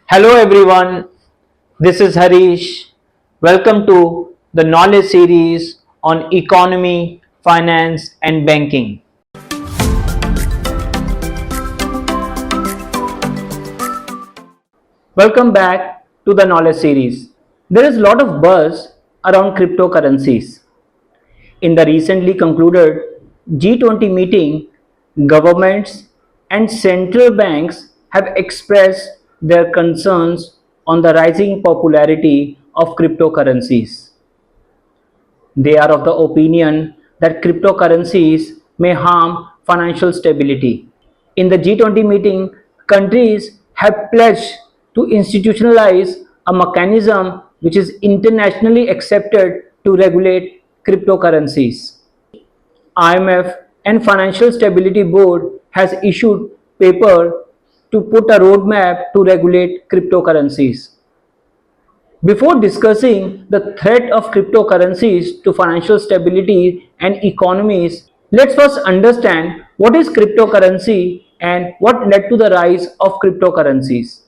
Hello everyone, this is Harish. Welcome to the knowledge series on economy, finance, and banking. Welcome back to the knowledge series. There is a lot of buzz around cryptocurrencies. In the recently concluded G20 meeting, governments and central banks have expressed their concerns on the rising popularity of cryptocurrencies. They are of the opinion that cryptocurrencies may harm financial stability. In the G20 meeting, countries have pledged to institutionalize a mechanism which is internationally accepted to regulate cryptocurrencies. IMF and Financial Stability Board has issued paper to put a roadmap to regulate cryptocurrencies. Before discussing the threat of cryptocurrencies to financial stability and economies, let's first understand what is cryptocurrency and what led to the rise of cryptocurrencies.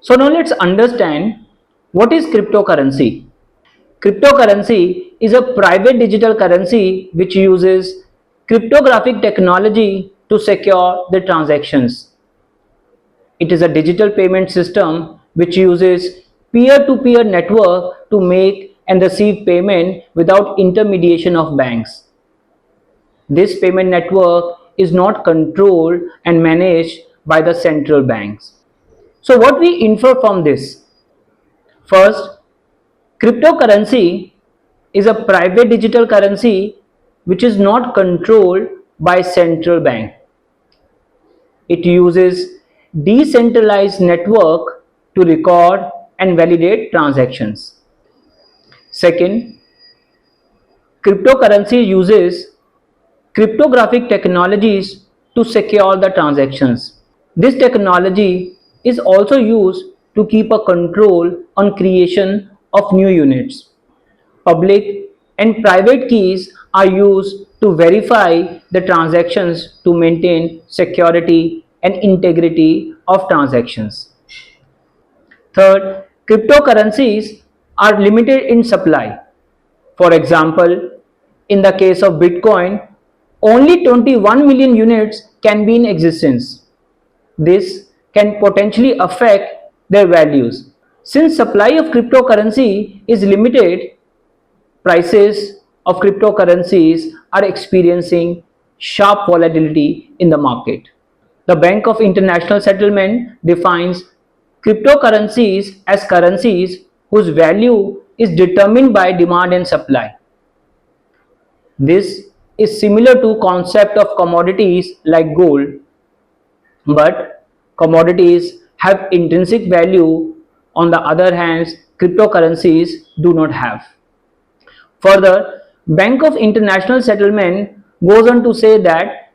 So now let's understand what is cryptocurrency. Cryptocurrency is a private digital currency which uses cryptographic technology to secure the transactions. It is a digital payment system which uses peer-to-peer network to make and receive payment without intermediation of banks. This payment network is not controlled and managed by the central banks. So what we infer from this? First, cryptocurrency is a private digital currency which is not controlled by central bank. It uses decentralized network to record and validate transactions. Second, cryptocurrency uses cryptographic technologies to secure the transactions. This technology is also used to keep a control on creation of new units. Public and private keys are used to verify the transactions to maintain security and integrity of transactions. Third, cryptocurrencies are limited in supply. For example, in the case of Bitcoin, only 21 million units can be in existence. This can potentially affect their values. Since supply of cryptocurrency is limited, prices of cryptocurrencies are experiencing sharp volatility in the market. The Bank of International Settlement defines cryptocurrencies as currencies whose value is determined by demand and supply. This is similar to concept of commodities like gold, but commodities have intrinsic value. On the other hand, cryptocurrencies do not have. Further, Bank of International Settlement goes on to say that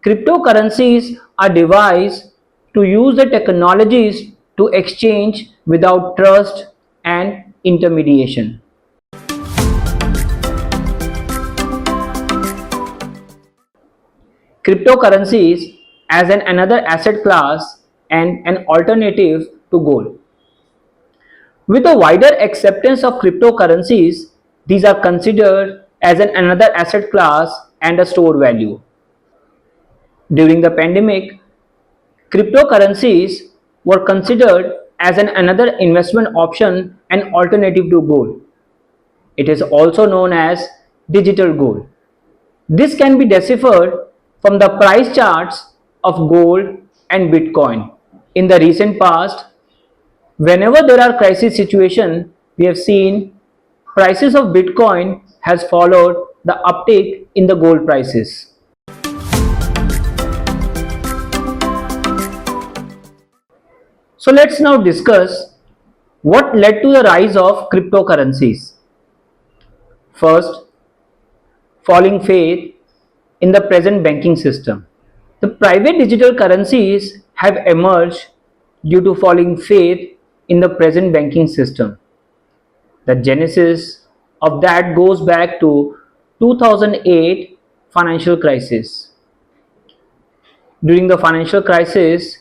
cryptocurrencies are devised to use the technologies to exchange without trust and intermediation. Cryptocurrencies as another asset class and an alternative to gold. With a wider acceptance of cryptocurrencies, these are considered as another asset class and a store value. During the pandemic, cryptocurrencies were considered as another investment option and alternative to gold. It is also known as digital gold. This can be deciphered from the price charts of gold and Bitcoin. In the recent past, whenever there are crisis situations, we have seen prices of Bitcoin has followed the uptick in the gold prices. So let's now discuss what led to the rise of cryptocurrencies. First, falling faith in the present banking system. The private digital currencies have emerged due to falling faith in the present banking system. The genesis of that goes back to 2008 financial crisis. During the financial crisis,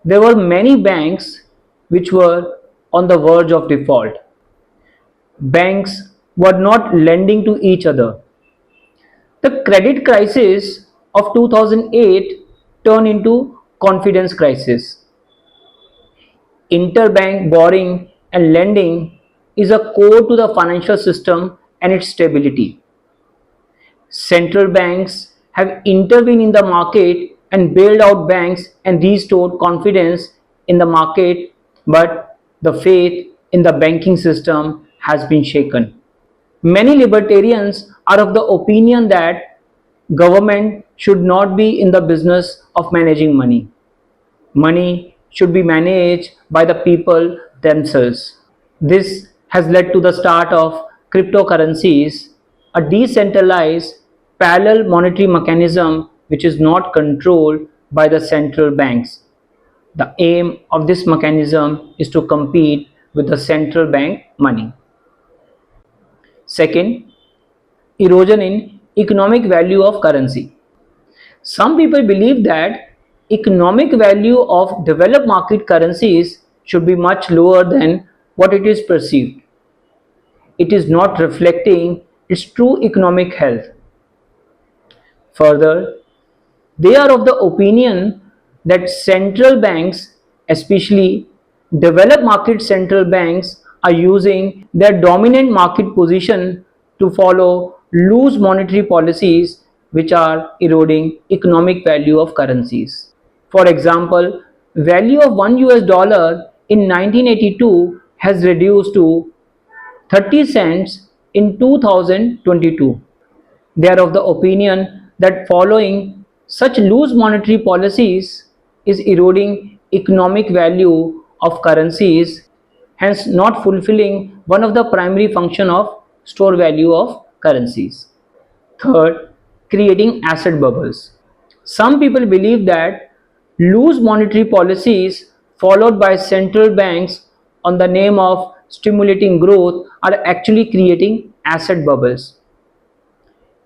there were many banks which were on the verge of default. Banks were not lending to each other. The credit crisis of 2008 turned into confidence crisis. Interbank borrowing and lending is a core to the financial system and its stability. Central banks have intervened in the market and bailed out banks and restored confidence in the market, but the faith in the banking system has been shaken. Many libertarians are of the opinion that government should not be in the business of managing money. Money should be managed by the people themselves. This has led to the start of cryptocurrencies, a decentralized parallel monetary mechanism which is not controlled by the central banks. The aim of this mechanism is to compete with the central bank money. Second, erosion in economic value of currency. Some people believe that economic value of developed market currencies should be much lower than what it is perceived. It is not reflecting its true economic health. Further, they are of the opinion that central banks, especially developed market central banks, are using their dominant market position to follow loose monetary policies which are eroding economic value of currencies. For example, value of 1 US dollar in 1982 has reduced to 30 cents in 2022. They are of the opinion that following such loose monetary policies is eroding economic value of currencies, hence not fulfilling one of the primary function of store value of currencies. Third, creating asset bubbles. Some people believe that loose monetary policies followed by central banks on the name of stimulating growth are actually creating asset bubbles.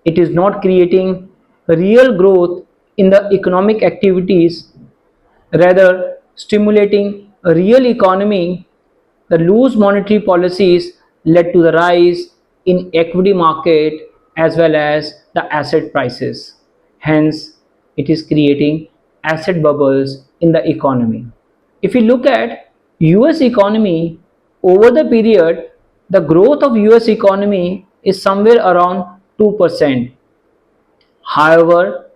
It is not creating real growth in the economic activities, rather stimulating a real economy. The loose monetary policies led to the rise in equity market as well as the asset prices. Hence, it is creating asset bubbles in the economy. If you look at US economy over the period, the growth of US economy is somewhere around 2%. However,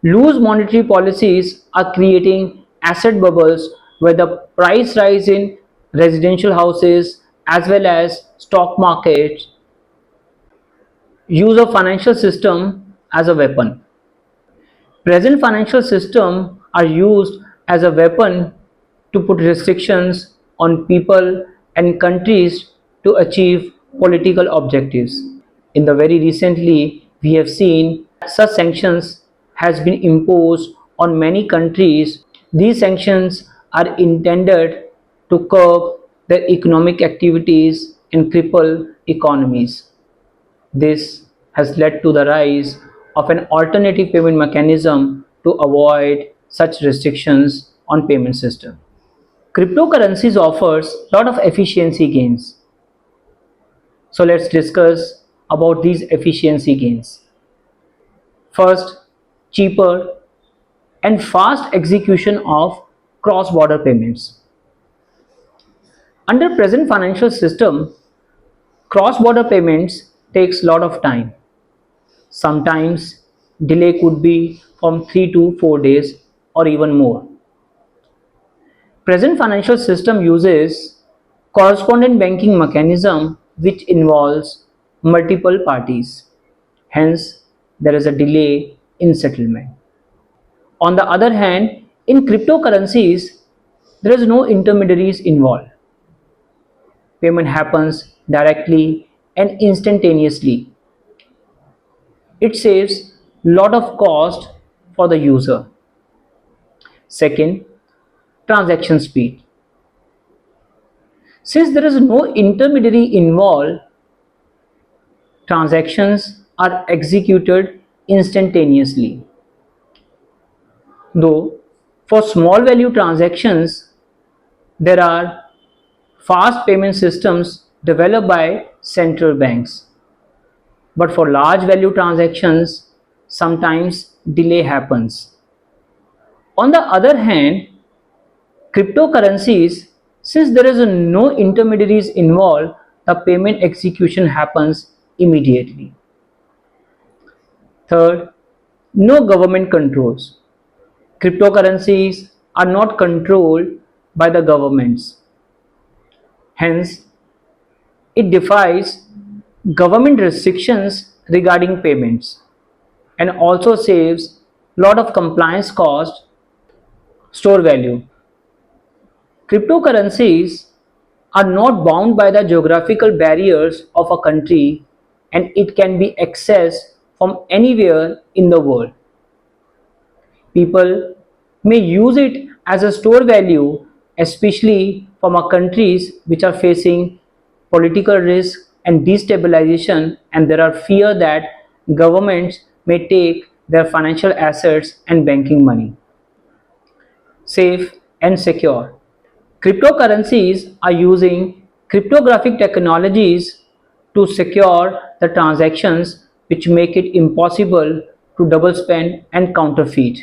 loose monetary policies are creating asset bubbles where the price rise in residential houses as well as stock markets use a financial system as a weapon. Present financial systems are used as a weapon to put restrictions on people and countries to achieve political objectives. In the very recently, we have seen such sanctions has been imposed on many countries. These sanctions are intended to curb their economic activities and cripple economies. This has led to the rise of an alternative payment mechanism to avoid such restrictions on payment system. Cryptocurrencies offers a lot of efficiency gains. So let's discuss about these efficiency gains. First, cheaper and fast execution of cross-border payments. Under present financial system, cross-border payments takes a lot of time. Sometimes delay could be from 3 to 4 days or even more. Present financial system uses correspondent banking mechanism which involves multiple parties. Hence, there is a delay in settlement. On the other hand, in cryptocurrencies, there is no intermediaries involved. Payment happens directly and instantaneously. It saves lot of cost for the user. Second, transaction speed. Since there is no intermediary involved, transactions are executed instantaneously. Though for small value transactions, there are fast payment systems developed by central banks. But for large value transactions, sometimes delay happens. On the other hand, cryptocurrencies, since there is no intermediaries involved, the payment execution happens immediately. Third, no government controls. Cryptocurrencies are not controlled by the governments. Hence, it defies government restrictions regarding payments and also saves lot of compliance cost, store value. Cryptocurrencies are not bound by the geographical barriers of a country and it can be accessed from anywhere in the world. People may use it as a store value, especially from our countries which are facing political risk and destabilization, and there are fear that governments may take their financial assets and banking money. Safe and secure. Cryptocurrencies are using cryptographic technologies to secure the transactions which make it impossible to double spend and counterfeit.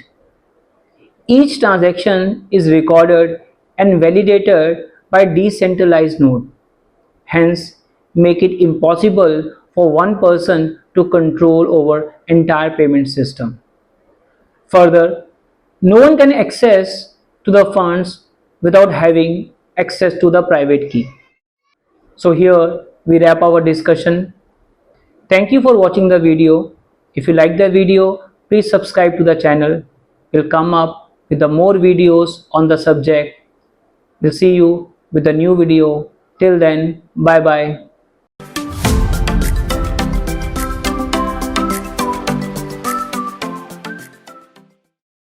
Each transaction is recorded and validated by decentralized node, hence make it impossible for one person to control over entire payment system. Further, no one can access to the funds without having access to the private key. So here we wrap our discussion. Thank you for watching the video. If you like the video, please subscribe to the channel. We'll come up with the more videos on the subject. We'll see you with a new video. Till then, bye bye.